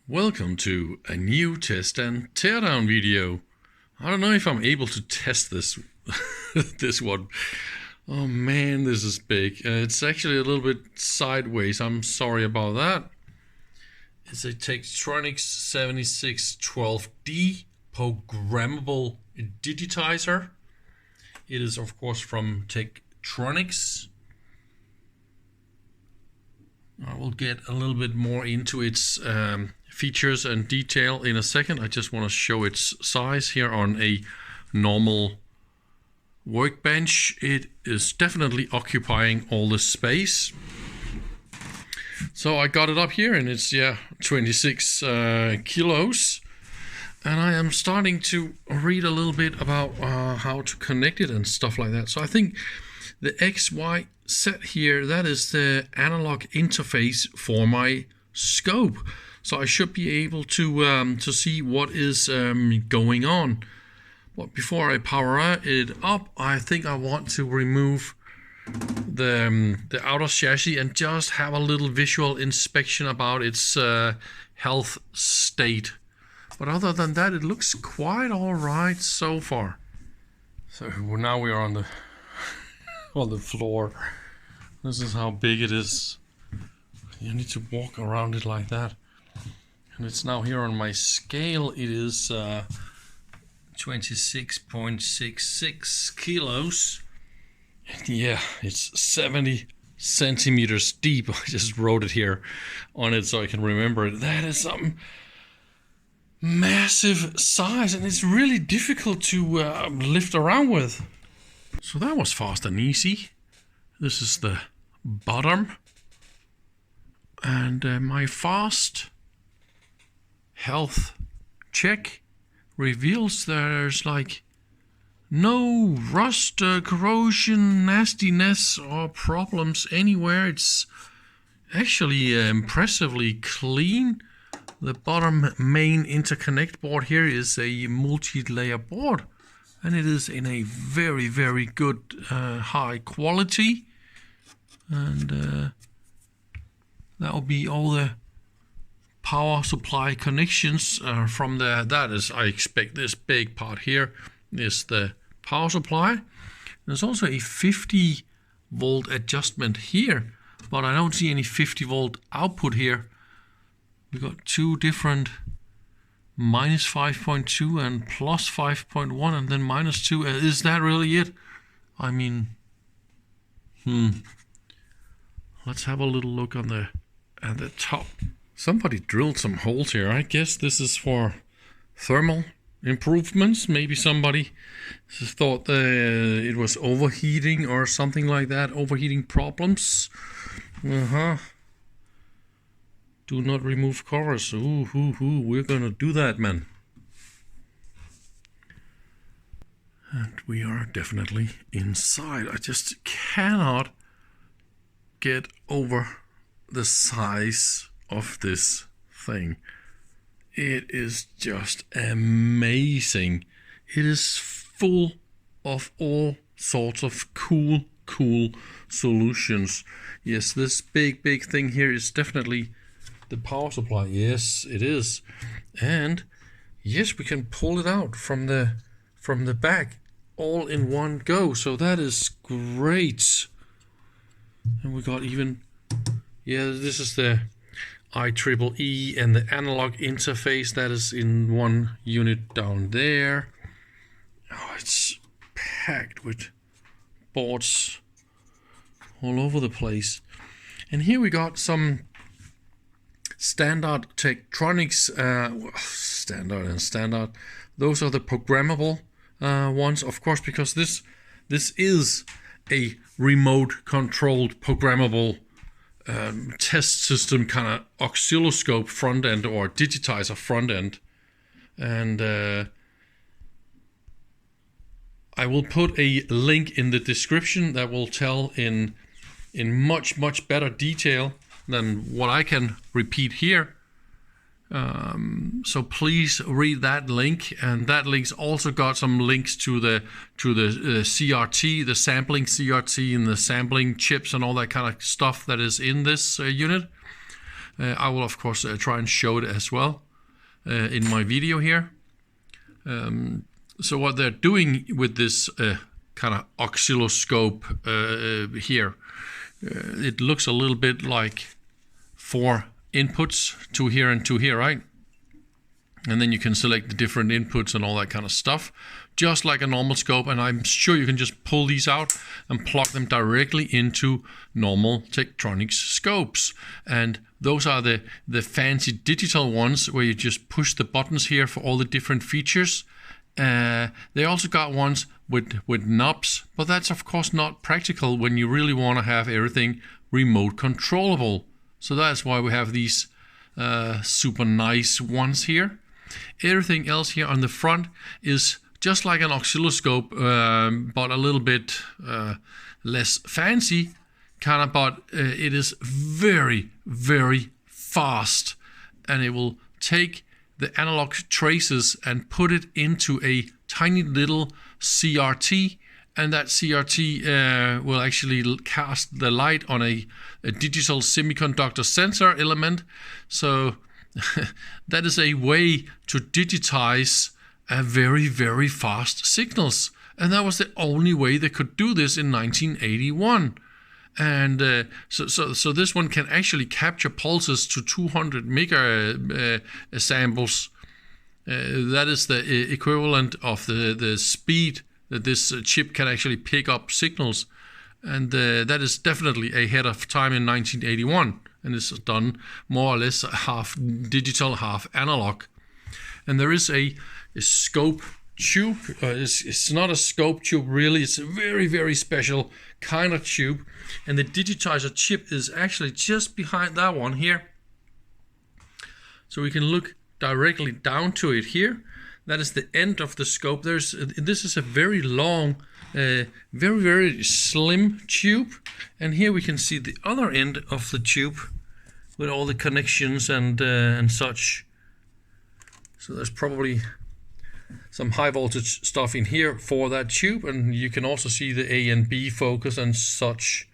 Welcome to a new test and teardown video. I don't know if I'm able to test this this one. Oh man, this is big. It's actually a little bit sideways. I'm sorry about that. It's a Tektronix 7612D programmable digitizer. It is of course from Tektronix. I will get a little bit more into its features and detail in a second. I just want to show its size here on a normal workbench. It is definitely occupying all the space. So I got it up here and it's 26 kilos. And I am starting to read a little bit about how to connect it and stuff like that. So I think the XY set here, that is the analog interface for my scope. So I should be able to see what is going on. But before I power it up, I think I want to remove the outer chassis and just have a little visual inspection about its health state. But other than that, it looks quite all right so far. So now we are on the floor. This is how big it is. You need to walk around it like that. And it's now here on my scale. It is 26.66 kilos. And yeah, it's 70 centimeters deep. I just wrote it here on it so I can remember it. That is some massive size, and it's really difficult to lift around with. So that was fast and easy. This is the bottom, and my fast health check reveals there's like no rust, corrosion, nastiness or problems anywhere. It's actually impressively clean. The bottom main interconnect board here is a multi-layer board, and it is in a very, very good high quality. And that will be all the power supply connections from there. That is, I expect this big part here is the power supply. There's also a 50 volt adjustment here, but I don't see any 50 volt output here. We got two different minus 5.2 and plus 5.1 and then minus 2. Is that really it? I mean, let's have a little look on at the top. Somebody drilled some holes here. I guess this is for thermal improvements. Maybe somebody thought it was overheating or something like that. Overheating problems. Do not remove covers. We're gonna do that, man. And we are definitely inside. I just cannot get over the size of this thing. It is just amazing. It is full of all sorts of cool solutions. Yes, this big thing here is definitely the power supply. Yes, it is. And yes, we can pull it out from the back all in one go. So that is great. And we got even, this is the IEEE and the analog interface that is in one unit down there. Oh, it's packed with boards all over the place. And here we got some standard Tektronix, standard. Those are the programmable ones, of course, because this is a remote controlled programmable test system, kind of oscilloscope front end or digitizer front end. And I will put a link in the description that will tell in much better detail than what I can repeat here. So please read that link, and that link's also got some links to the CRT, the sampling CRT, and the sampling chips and all that kind of stuff that is in this unit. I will of course try and show it as well in my video here. So what they're doing with this kind of oscilloscope here, it looks a little bit like 4 inputs, 2 here and 2 here, right? And then you can select the different inputs and all that kind of stuff, just like a normal scope. And I'm sure you can just pull these out and plug them directly into normal Tektronix scopes. And those are the fancy digital ones where you just push the buttons here for all the different features. They also got ones with knobs, but that's of course not practical when you really want to have everything remote controllable. So that's why we have these super nice ones here. Everything else here on the front is just like an oscilloscope, but a little bit less fancy, kind of. But it is very, very fast, and it will take the analog traces and put it into a tiny little CRT, and that CRT will actually cast the light on a digital semiconductor sensor element. So that is a way to digitize very, very fast signals. And that was the only way they could do this in 1981. And so this one can actually capture pulses to 200 mega samples. That is the equivalent of the speed that this chip can actually pick up signals. And that is definitely ahead of time in 1981. And it's done more or less half digital, half analog. And there is a scope tube. It's not a scope tube really. It's a very, very special kind of tube. And the digitizer chip is actually just behind that one here. So we can look directly down to it here. That is the end of the scope. This is a very long, very, very slim tube. And here we can see the other end of the tube with all the connections and such. So there's probably some high voltage stuff in here for that tube, and you can also see the A and B focus and such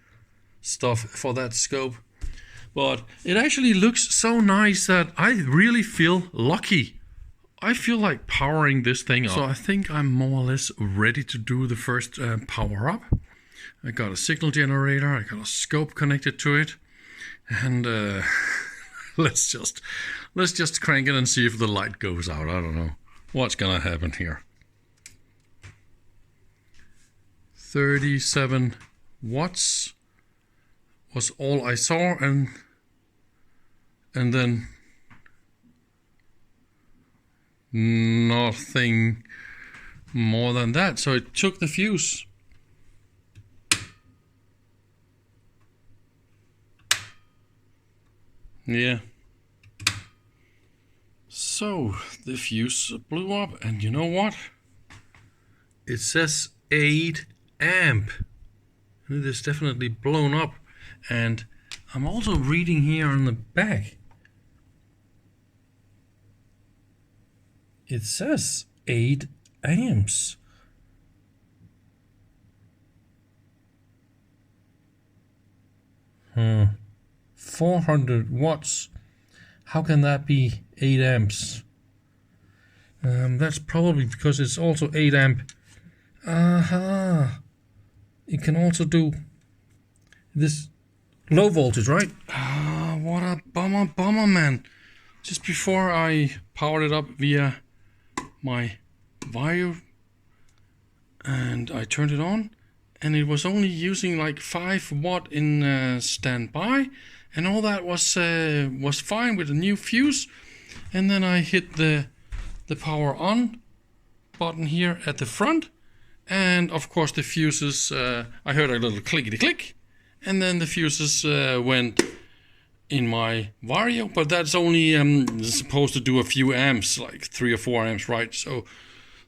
stuff for that scope. But it actually looks so nice that I really feel lucky. I feel like powering this thing up. So I think I'm more or less ready to do the first power up. I got a signal generator, I got a scope connected to it, and let's just crank it and see if the light goes out. I don't know what's gonna happen here. 37 watts was all I saw, and then nothing more than that. So it took the fuse. Yeah. So the fuse blew up, and you know what? It says 8 amp. It is definitely blown up. And I'm also reading here on the back. It says 8 amps. Hmm. 400 watts. How can that be 8 amps? That's probably because it's also 8 amp. Aha. It can also do this low voltage, right? Ah, what a bummer, man. Just before I powered it up via my wire and I turned it on, and it was only using like 5 watt in standby, and all that was fine with the new fuse. And then I hit the power on button here at the front, and of course the fuses, I heard a little clickety click, and then the fuses went in my Vario, but that's only supposed to do a few amps, like 3 or 4 amps, right? So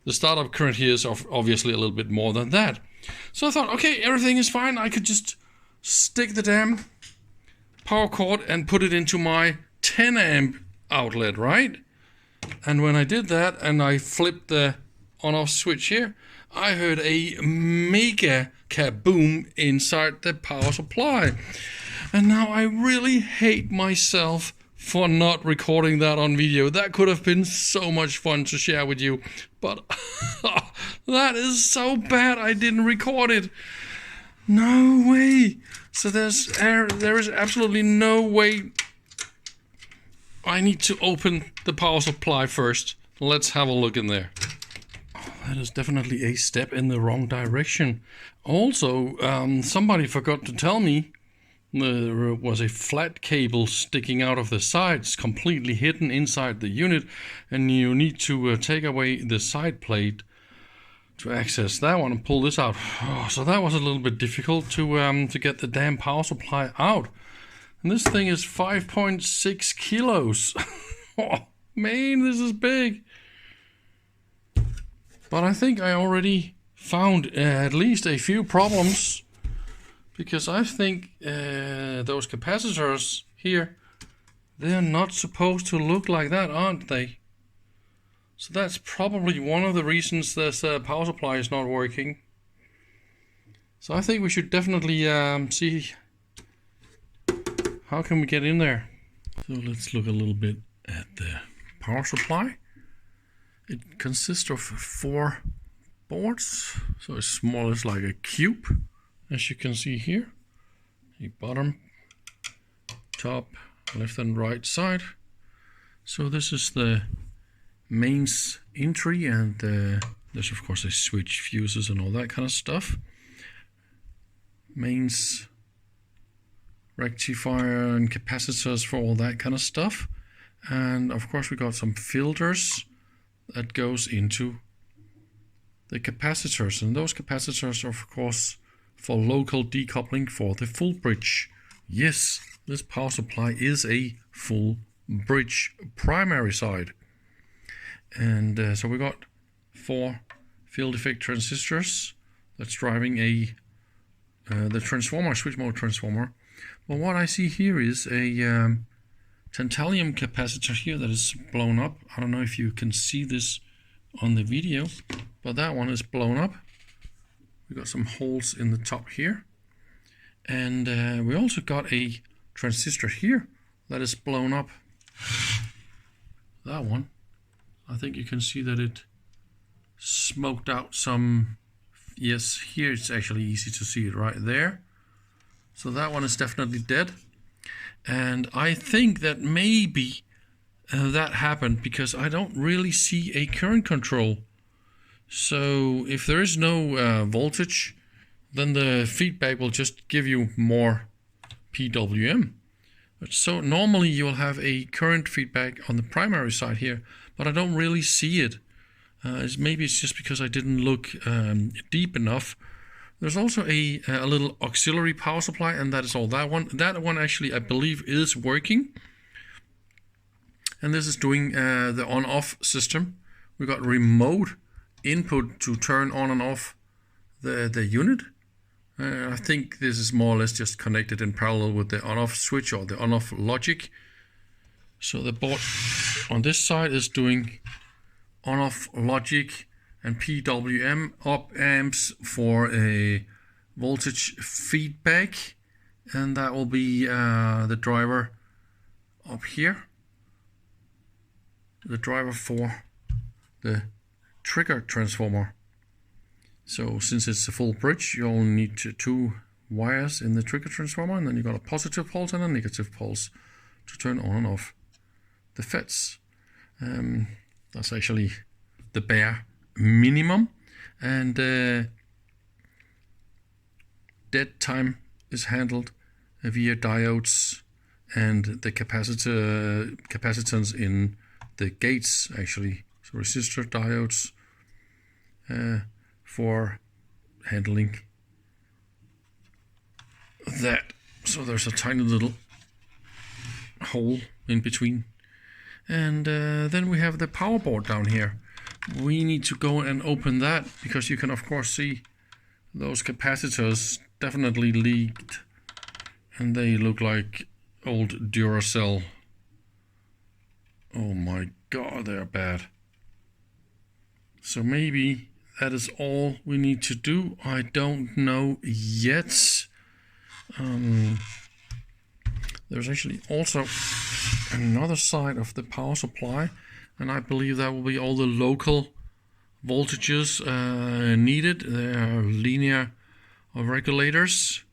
the startup current here is obviously a little bit more than that. So I thought, okay, everything is fine. I could just stick the damn power cord and put it into my 10 amp outlet, right? And when I did that and I flipped the on-off switch here, I heard a mega kaboom inside the power supply. And now I really hate myself for not recording that on video. That could have been so much fun to share with you, but that is so bad I didn't record it. No way. So there is absolutely no way. I need to open the power supply first. Let's have a look in there. Oh, that is definitely a step in the wrong direction. Also, somebody forgot to tell me there was a flat cable sticking out of the sides, completely hidden inside the unit, and you need to take away the side plate to access that one and pull this out. Oh, so that was a little bit difficult to get the damn power supply out. And this thing is 5.6 kilos. Oh, man, this is big. But I think I already found at least a few problems, because I think those capacitors here, they're not supposed to look like that, aren't they? So that's probably one of the reasons this power supply is not working. So I think we should definitely see how can we get in there. So let's look a little bit at the power supply. It consists of 4 boards, so it's more or less like a cube, as you can see here. The bottom, top, left and right side. So this is the mains entry, and there's of course a switch, fuses and all that kind of stuff. Mains, rectifier and capacitors for all that kind of stuff. And of course we got some filters that goes into the capacitors, and those capacitors are of course for local decoupling for the full bridge. Yes, this power supply is a full bridge primary side. And so we got 4 field effect transistors that's driving the transformer, switch mode transformer. Well, what I see here is a tantalum capacitor here that is blown up. I don't know if you can see this on the video, but that one is blown up. We got some holes in the top here, and we also got a transistor here that is blown up. That one, I think you can see that it smoked out some. Yes, here it's actually easy to see it right there. So that one is definitely dead. And I think that maybe that happened because I don't really see a current control. So if there is no voltage, then the feedback will just give you more PWM. So normally you will have a current feedback on the primary side here, but I don't really see it. Maybe it's just because I didn't look deep enough. There's also a little auxiliary power supply, and that is all that one. That one actually, I believe, is working. And this is doing the on-off system. We got remote input to turn on and off the unit. I think this is more or less just connected in parallel with the on-off switch or the on-off logic. So the board on this side is doing on-off logic and PWM op amps for a voltage feedback, and that will be the driver up here, the driver for the trigger transformer. So since it's a full bridge, you only need 2 wires in the trigger transformer, and then you got a positive pulse and a negative pulse to turn on and off the FETs. That's actually the bare minimum, and dead time is handled via diodes and the capacitance in the gates actually, so resistor diodes for handling that. So there's a tiny little hole in between, and then we have the power board down here. We need to go and open that because you can of course see those capacitors definitely leaked, and they look like old Duracell. Oh my god, they're bad. So maybe that is all we need to do. I don't know yet. There's actually also another side of the power supply, and I believe that will be all the local voltages needed. There are linear regulators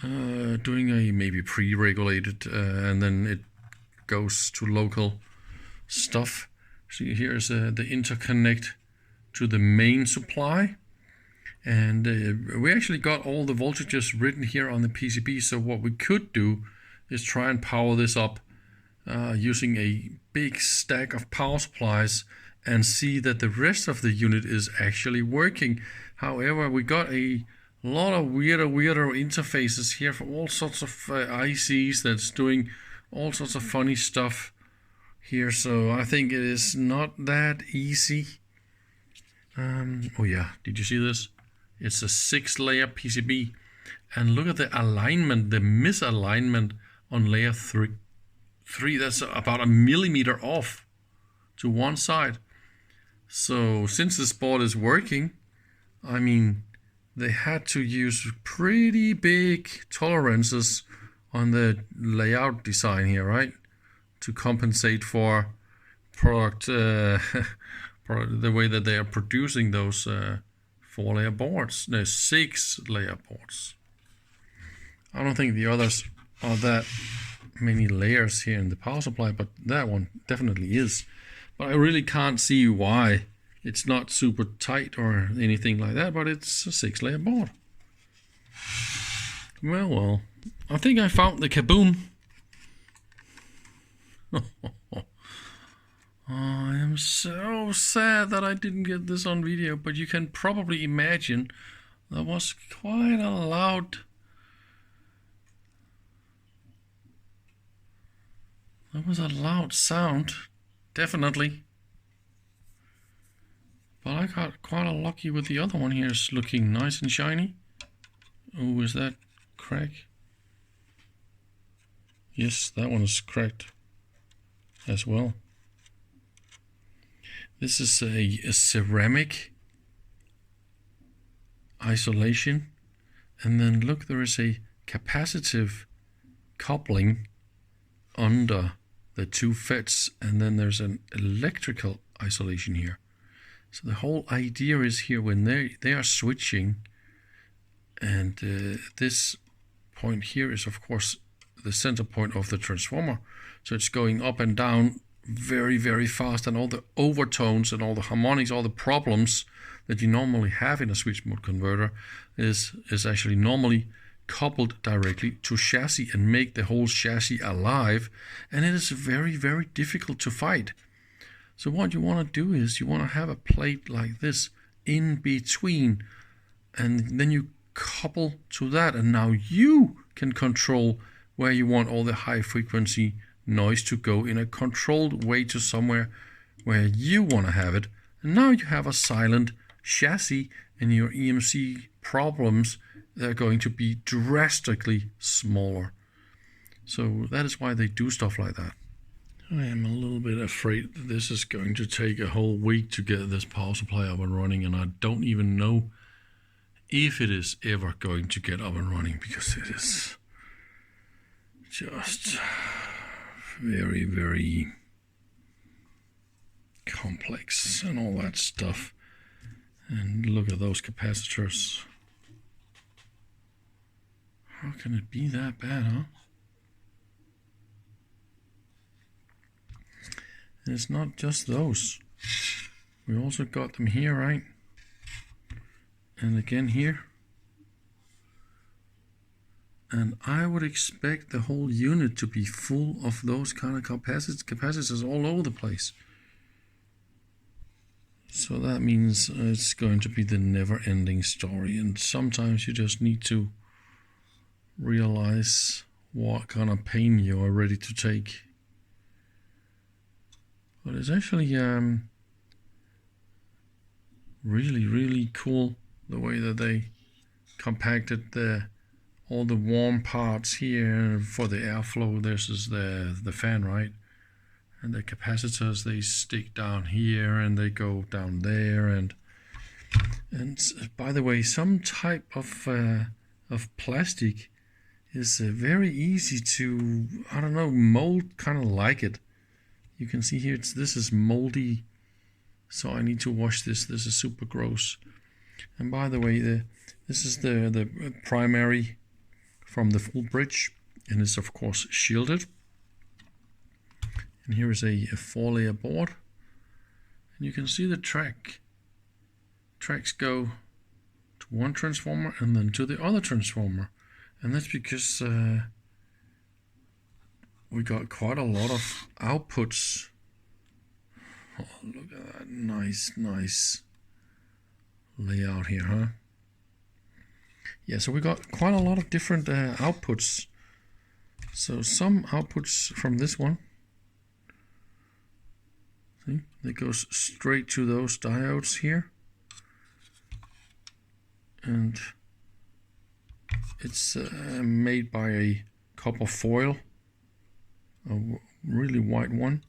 doing a maybe pre-regulated, and then it goes to local stuff. See, here's the interconnect to the main supply, and we actually got all the voltages written here on the PCB. So what we could do is try and power this up using a big stack of power supplies and see that the rest of the unit is actually working. However, we got a lot of weirder interfaces here for all sorts of ICs that's doing all sorts of funny stuff here, so I think it is not that easy. Oh yeah, did you see this? It's a 6-layer PCB, and look at the alignment, the misalignment on layer 3. That's about a millimeter off to one side. So since this board is working, I mean, they had to use pretty big tolerances on the layout design here, right? To compensate for product, the way that they are producing those 4-layer boards. No, 6-layer boards. I don't think the others are that many layers here in the power supply, but that one definitely is. But I really can't see why it's not super tight or anything like that, but it's a 6-layer board. Well, I think I found the kaboom. I am so sad that I didn't get this on video, but you can probably imagine that was quite a loud sound, definitely. But I got quite lucky with the other one here. It's looking nice and shiny. Oh, is that crack? Yes, that one is cracked as well. This is a ceramic isolation, and then look, there is a capacitive coupling under the two FETs, and then there's an electrical isolation here. So the whole idea is here when they are switching, and this point here is of course the center point of the transformer, so it's going up and down very, very fast, and all the overtones and all the harmonics, all the problems that you normally have in a switch mode converter is actually normally coupled directly to chassis and make the whole chassis alive, and it is very, very difficult to fight. So what you want to do is you want to have a plate like this in between, and then you couple to that, and now you can control where you want all the high frequency noise to go in a controlled way to somewhere where you want to have it. And now you have a silent chassis, and your EMC problems, they're going to be drastically smaller. So that is why they do stuff like that. I am a little bit afraid that this is going to take a whole week to get this power supply up and running, and I don't even know if it is ever going to get up and running, because it is just very, very complex and all that stuff. And look at those capacitors. How can it be that bad, huh? And it's not just those. We also got them here, right? And again here. And I would expect the whole unit to be full of those kind of capacitors all over the place. So that means it's going to be the never-ending story. And sometimes you just need to realize what kind of pain you are ready to take. But it's actually really, really cool the way that they compacted all the warm parts here for the airflow. This is the fan, right? And the capacitors, they stick down here and they go down there. And by the way, some type of plastic is very easy to, I don't know, mold kind of like it. You can see here, this is moldy, so I need to wash this. This is super gross. And by the way, this is the primary from the full bridge, and it's of course shielded. And here is a 4-layer board, and you can see the tracks go to one transformer and then to the other transformer, and that's because we got quite a lot of outputs. Oh, look at that nice layout here, huh? Yeah, so we got quite a lot of different outputs. So some outputs from this one, see, that goes straight to those diodes here, and it's made by a copper foil, a really white one.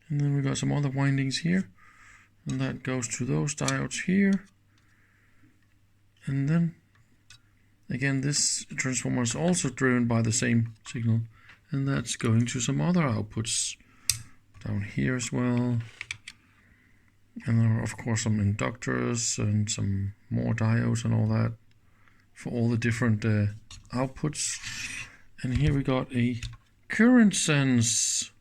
And then we got some other windings here, and that goes to those diodes here. And then again, this transformer is also driven by the same signal, and that's going to some other outputs down here as well. And there are of course some inductors and some more diodes and all that for all the different outputs. And here we got a current sense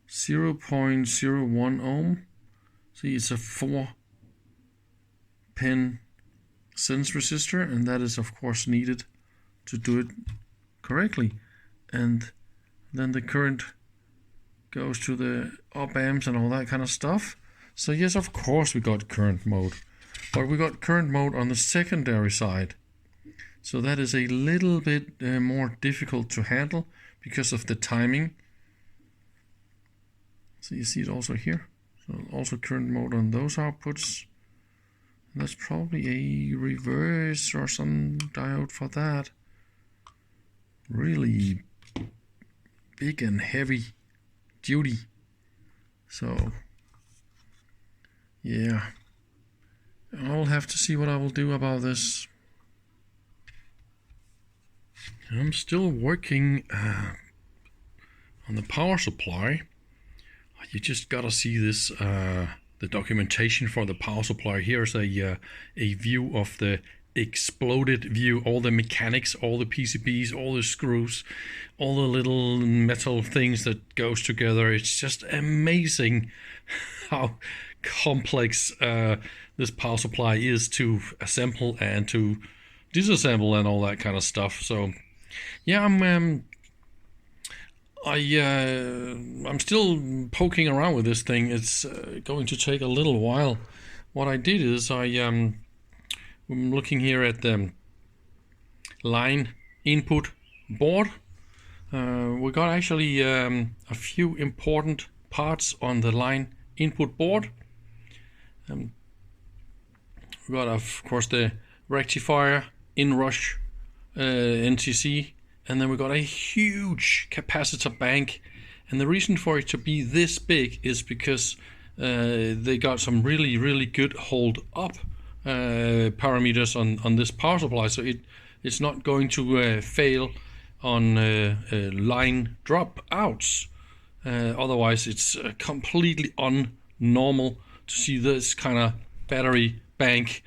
0.01 ohm. See, it's a 4-pin sense resistor, and that is of course needed to do it correctly. And then the current goes to the op amps and all that kind of stuff. So yes, of course we got current mode, but we got current mode on the secondary side. So that is a little bit more difficult to handle because of the timing. So you see it also here. So also current mode on those outputs. And that's probably a reverse or some diode for that. Really big and heavy duty. So yeah, I'll have to see what I will do about this. I'm still working on the power supply. You just gotta see this, the documentation for the power supply. Here's a view of the exploded view, all the mechanics, all the PCBs, all the screws, all the little metal things that goes together. It's just amazing how complex this power supply is to assemble and to disassemble and all that kind of stuff. So yeah, I'm still poking around with this thing. It's going to take a little while. What I did is I'm looking here at the line input board. We got actually a few important parts on the line input board. We got of course the rectifier, inrush, NTC, and then we got a huge capacitor bank. And the reason for it to be this big is because they got some really good hold up parameters on this power supply, so it's not going to fail on line dropouts. Otherwise it's completely unnormal to see this kind of battery bank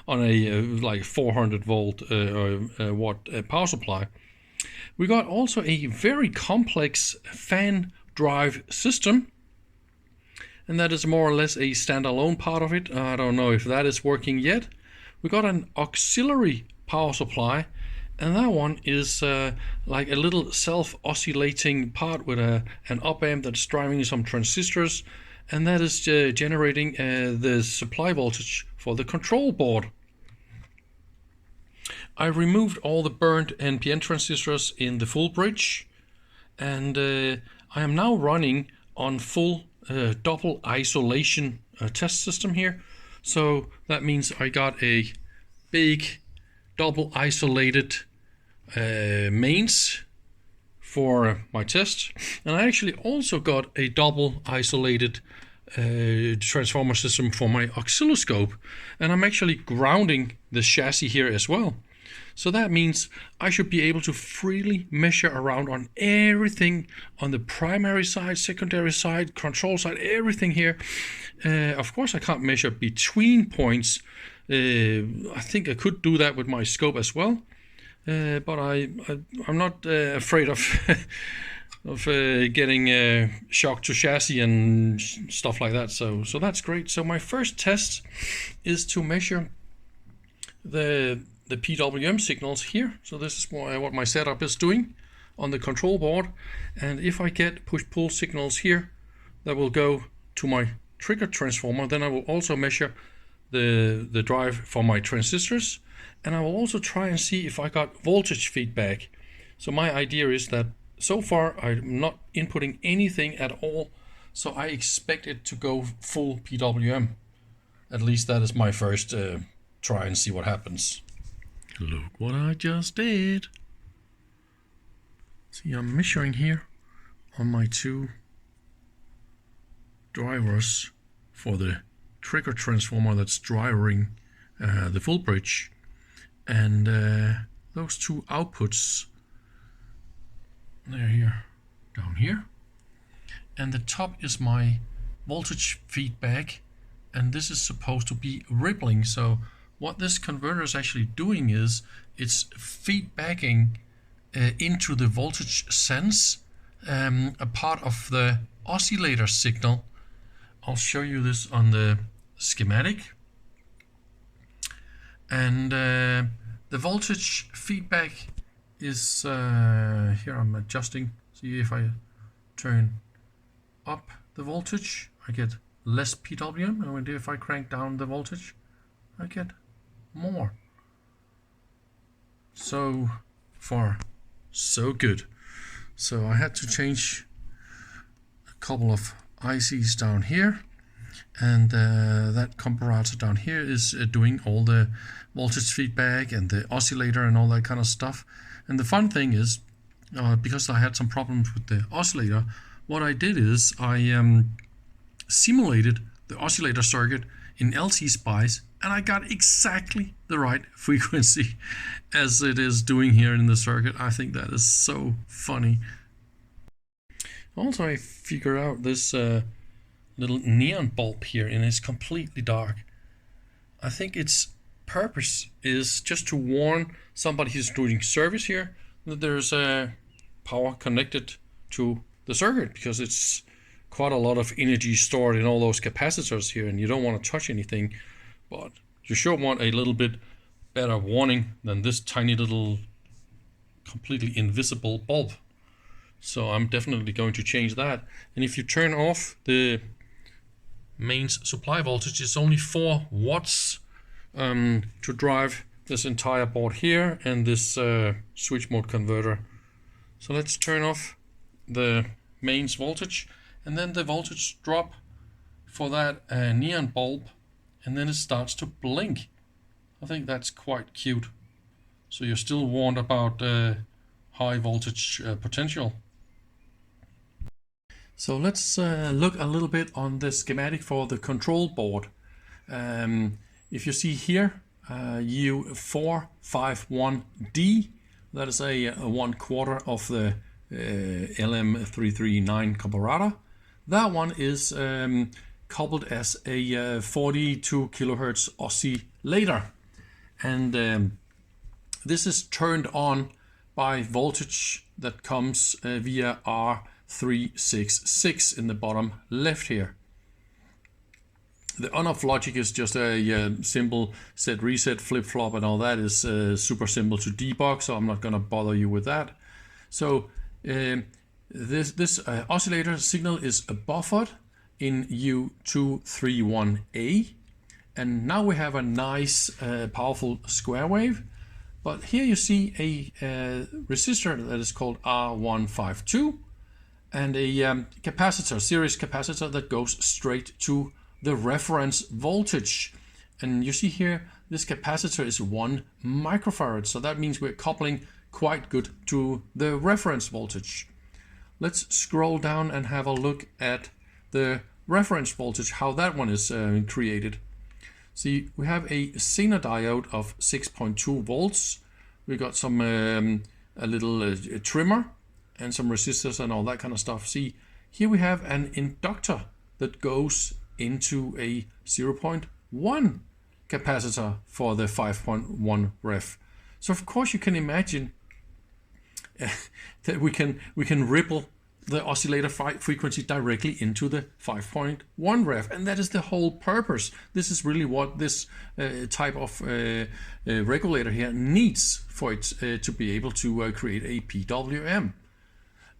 on a like 400 volt watt power supply. We got also a very complex fan drive system, and that is more or less a standalone part of it. I don't know if that is working yet. We got an auxiliary power supply, and that one is like a little self-oscillating part with an op amp that's driving some transistors, and that is generating the supply voltage for the control board. I removed all the burnt NPN transistors in the full bridge, and I am now running on full double isolation test system here. So that means I got a big double isolated mains for my test, and I actually also got a double isolated transformer system for my oscilloscope, and I'm actually grounding the chassis here as well. So that means I should be able to freely measure around on everything on the primary side, secondary side, control side, everything here. Of course, I can't measure between points. I think I could do that with my scope as well, but I'm not afraid of of getting shock to chassis and stuff like that. So that's great. So my first test is to measure the PWM signals here. So this is what my setup is doing on the control board. And if I get push-pull signals here, that will go to my trigger transformer. Then I will also measure the drive for my transistors. And I will also try and see if I got voltage feedback. So my idea is that so far I'm not inputting anything at all. So I expect it to go full PWM. At least that is my first try and see what happens. Look what I just did. See, I'm measuring here on my two drivers for the trigger transformer that's driving the full bridge, and those two outputs, they're here, down here, and the top is my voltage feedback, and this is supposed to be rippling. So what this converter is actually doing is it's feedbacking into the voltage sense, a part of the oscillator signal. I'll show you this on the schematic. And the voltage feedback is here. I'm adjusting. See, if I turn up the voltage, I get less PWM, and if I crank down the voltage, I get more. So far, so good. So I had to change a couple of ICs down here, and that comparator down here is doing all the voltage feedback and the oscillator and all that kind of stuff. And the fun thing is, because I had some problems with the oscillator, what I did is I simulated the oscillator circuit in LC Spice, and I got exactly the right frequency as it is doing here in the circuit. I think that is so funny. Also, I figured out this little neon bulb here, and it's completely dark. I think its purpose is just to warn somebody who's doing service here that there's power connected to the circuit, because it's quite a lot of energy stored in all those capacitors here, and you don't want to touch anything. But you sure want a little bit better warning than this tiny little completely invisible bulb. So I'm definitely going to change that. And if you turn off the mains supply voltage, it's only 4 watts to drive this entire board here and this switch mode converter. So let's turn off the mains voltage, and then the voltage drop for that neon bulb, and then it starts to blink. I think that's quite cute. So you're still warned about high voltage potential. So let's look a little bit on the schematic for the control board. If you see here, U451D, that is a 1/4 of the LM339 comparator. That one is coupled as a 42 kilohertz oscillator, and this is turned on by voltage that comes via R366 in the bottom left here. The on-off logic is just a simple set reset flip-flop, and all that is super simple to debug, so I'm not going to bother you with that. So this oscillator signal is buffered in U231A, and now we have a nice powerful square wave. But here you see a resistor that is called R152, and a capacitor, series capacitor, that goes straight to the reference voltage. And you see here, this capacitor is 1 microfarad, so that means we're coupling quite good to the reference voltage. Let's scroll down and have a look at the reference voltage, how that one is created. See, we have a Zener diode of 6.2 volts We got some a little trimmer and some resistors and all that kind of stuff. See, here we have an inductor that goes into a 0.1 capacitor for the 5.1 ref. So of course you can imagine that we can ripple the oscillator frequency directly into the 5.1 ref, and that is the whole purpose. This is really what this type of regulator here needs for it to be able to create a PWM.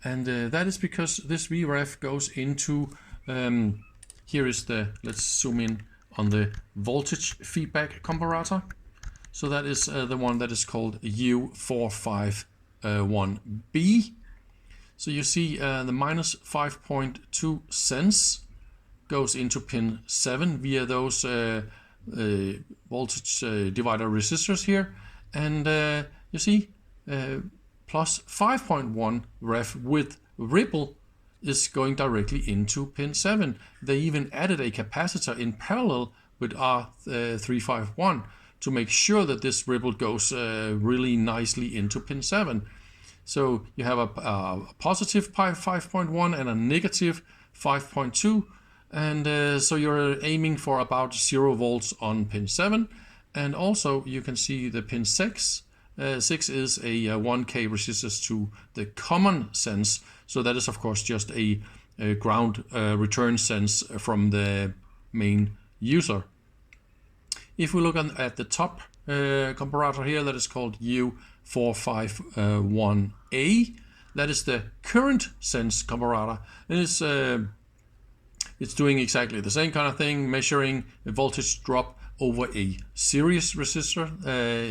And that is because this VREF goes into, here is the, let's zoom in on the voltage feedback comparator. So that is the one that is called U451B. So you see the minus 5.2 cents goes into pin 7 via those voltage divider resistors here. And you see plus 5.1 ref with ripple is going directly into pin 7. They even added a capacitor in parallel with R351 to make sure that this ripple goes really nicely into pin 7. So you have a positive 5.1 and a negative 5.2, and so you're aiming for about 0 volts on pin 7. And also you can see the pin 6. 6 is a 1K resistance to the common sense. So that is of course just a ground return sense from the main user. If we look at the top comparator here, that is called U451A. That is the current sense comparator, and it's doing exactly the same kind of thing, measuring a voltage drop over a series resistor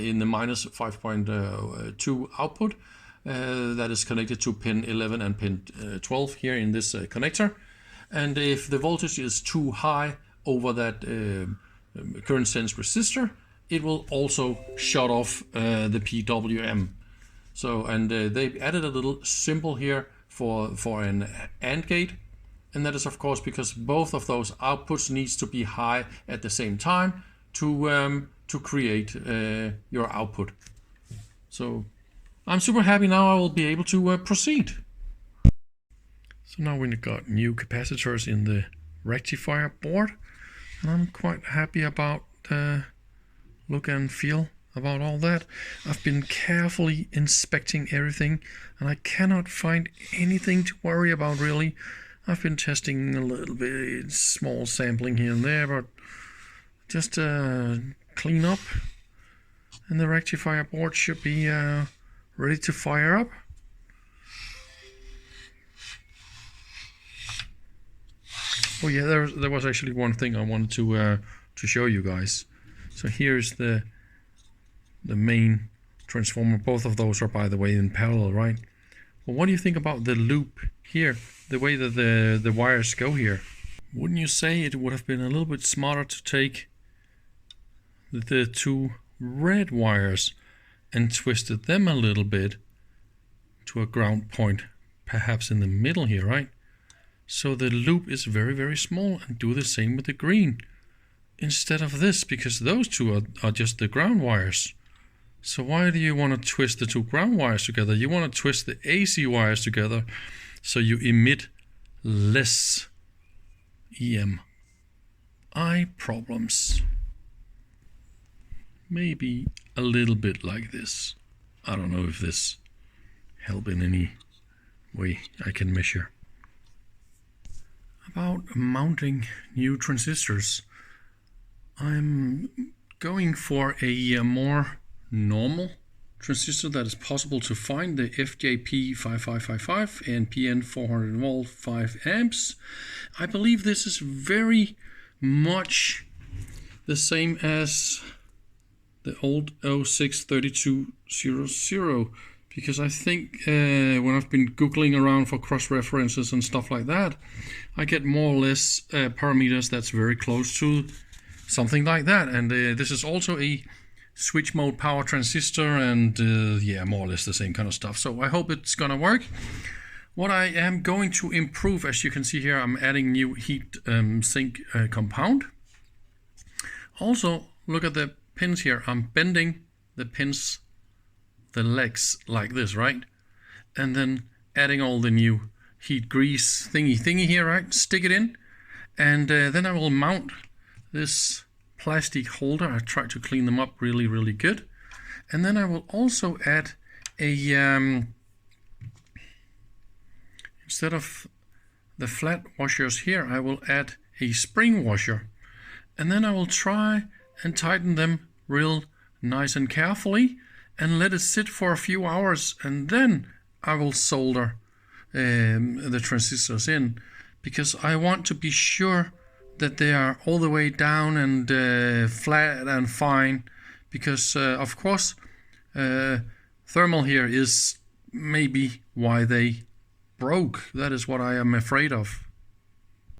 in the minus 5.2 output that is connected to pin 11 and pin 12 here in this connector. And if the voltage is too high over that current sense resistor, it will also shut off the PWM. So, and they've added a little symbol here for an AND gate, and that is of course because both of those outputs needs to be high at the same time to create your output. So I'm super happy now I will be able to proceed. So now we've got new capacitors in the rectifier board, and I'm quite happy about the look and feel about all that. I've been carefully inspecting everything, and I cannot find anything to worry about really. I've been testing a little bit, small sampling here and there, but just clean up, and the rectifier board should be ready to fire up. Oh yeah, there was actually one thing I wanted to show you guys. So here's the main transformer. Both of those are, by the way, in parallel, right? Well, what do you think about the loop here, the way that the wires go here? Wouldn't you say it would have been a little bit smarter to take the two red wires and twisted them a little bit to a ground point, perhaps in the middle here, right? So the loop is very, very small, and do the same with the green instead of this, because those two are just the ground wires. So why do you want to twist the two ground wires together? You want to twist the AC wires together so you emit less EMI problems. Maybe a little bit like this. I don't know if this helps in any way I can measure. About mounting new transistors, I'm going for a more normal transistor that is possible to find, the FJP5555 and PN 400 volt 5 amps. I believe this is very much the same as the old 063200, because I think when I've been googling around for cross references and stuff like that, I get more or less parameters that's very close to something like that. And this is also a switch mode power transistor, and yeah, more or less the same kind of stuff. So I hope it's gonna work. What I am going to improve, as you can see here, I'm adding new heat sink compound. Also, look at the pins here. I'm bending the pins the legs like this, right? And then adding all the new heat grease thingy here, right? Stick it in, and then I will mount this plastic holder. I try to clean them up really good. And then I will also add a instead of the flat washers here, I will add a spring washer, and then I will try and tighten them real nice and carefully and let it sit for a few hours, and then I will solder the transistors in, because I want to be sure that they are all the way down and flat and fine, because of course thermal here is maybe why they broke. That is what I am afraid of.